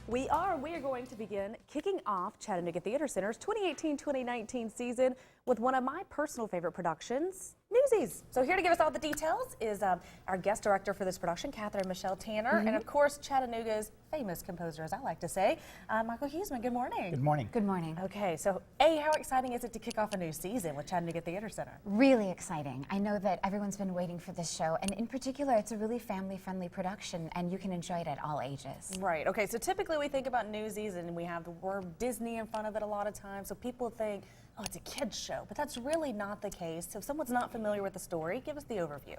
We are going to begin kicking off Chattanooga Theater Center's 2018-2019 season with one of my personal favorite productions, Newsies. So here to give us all the details is our guest director for this production, Catherine Michelle Tanner, and of course Chattanooga's famous composer, as I like to say, Michael Huseman. Good morning. Good morning. Good morning. Okay, so how exciting is it to kick off a new season with Chattanooga Theater Center? Really exciting. I know that everyone's been waiting for this show, and in particular, it's a really family-friendly production, and you can enjoy it at all ages. Right. Okay, so typically we think about Newsies, and we have the word Disney in front of it a lot of times, so people think, oh, it's a kid's show, but that's really not the case. So if someone's not familiar with the story, give us the overview.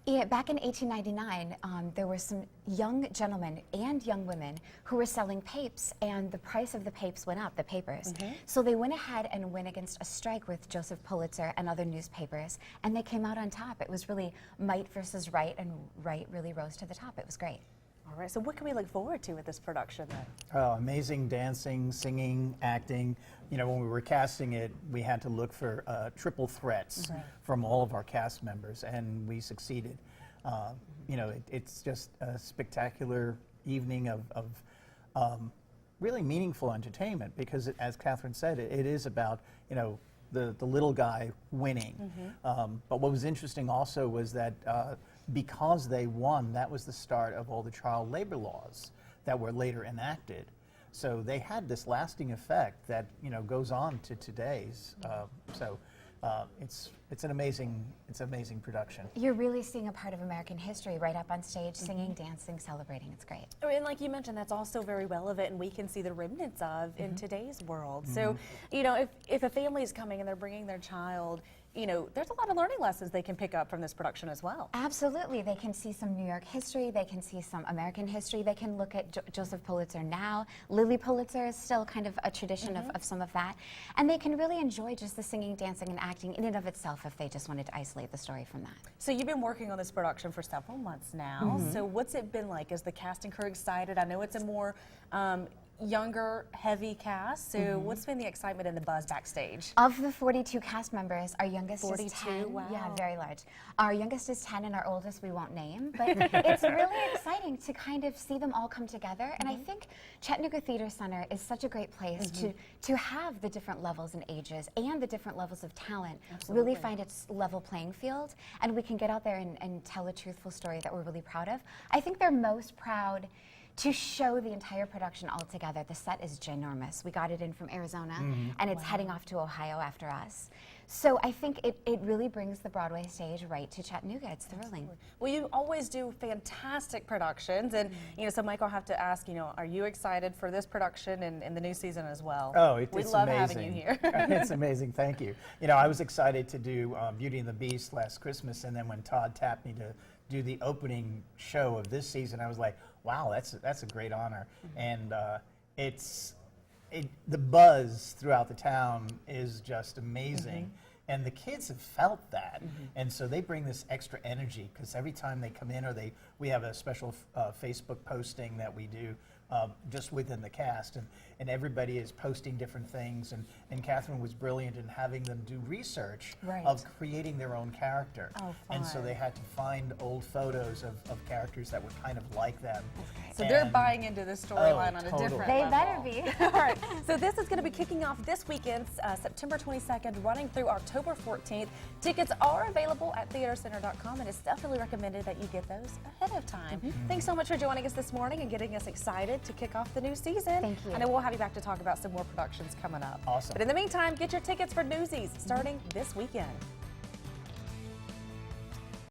Yeah, back in 1899, there were some young gentlemen and young women who were selling papes, and the price of the papes went up, the papers. So they went ahead and went against a strike with Joseph Pulitzer and other newspapers, and they came out on top. It was really might versus right, and right really rose to the top. It was great. All right, so what can we look forward to with this production then? Oh, amazing dancing, singing, acting. You know, when we were casting it, we had to look for triple threats from all of our cast members, and we succeeded. You know, it's just a spectacular evening of really meaningful entertainment because, as Catherine said, it is about, you know, the little guy winning. But what was interesting also was that because they won, that was the start of all the child labor laws that were later enacted. So they had this lasting effect that, you know, goes on to today's. It's an amazing production. You're really seeing a part of American history right up on stage, singing, dancing, celebrating. It's great. And like you mentioned, that's also very relevant, and we can see the remnants of in today's world. So, you know, if a family is coming and they're bringing their child, you know, there's a lot of learning lessons they can pick up from this production as well. Absolutely. They can see some New York history. They can see some American history. They can look at Joseph Pulitzer now. Lily Pulitzer is still kind of a tradition of some of that. And they can really enjoy just the singing, dancing, and acting in and of itself if they just wanted to isolate the story from that. So you've been working on this production for several months now. So what's it been like? Is the cast and crew excited? I know it's a more younger, heavy cast. So what's been the excitement and the buzz backstage? Of the 42 cast members, our youngest 42, is 10. wow. Yeah, very large. Our youngest is 10 and our oldest we won't name. But it's really exciting to kind of see them all come together. And I think Chattanooga Theater Center is such a great place to have the different levels and ages and the different levels of talent really find its level playing field. And we can get out there and tell a truthful story that we're really proud of. I think they're most proud to show the entire production all together. The set is ginormous. We got it in from Arizona, and it's heading off to Ohio after us. So I think it really brings the Broadway stage right to Chattanooga. It's thrilling. Well, you always do fantastic productions, and you know, so Michael, I have to ask, you know, are you excited for this production and the new season as well? Oh, we it's love amazing. having you here. It's amazing. Thank you. You know, I was excited to do Beauty and the Beast last Christmas, and then when Todd tapped me to do the opening show of this season, I was like, wow, that's a great honor. And the buzz throughout the town is just amazing. And the kids have felt that. And so they bring this extra energy because every time they come in, or we have a special Facebook posting that we do just within the cast, and everybody is posting different things, and Catherine was brilliant in having them do research of creating their own character. And so they had to find old photos of characters that were kind of like them. So they're buying into the storyline on a different They level. better be. All right, so this is going to be kicking off this weekend, September 22nd, running through October 14th. Tickets are available at theatercenter.com, and it's definitely recommended that you get those ahead of time. Thanks so much for joining us this morning and getting us excited to kick off the new season. Thank you. And then we'll have you back to talk about some more productions coming up. Awesome. But in the meantime, get your tickets for Newsies starting this weekend.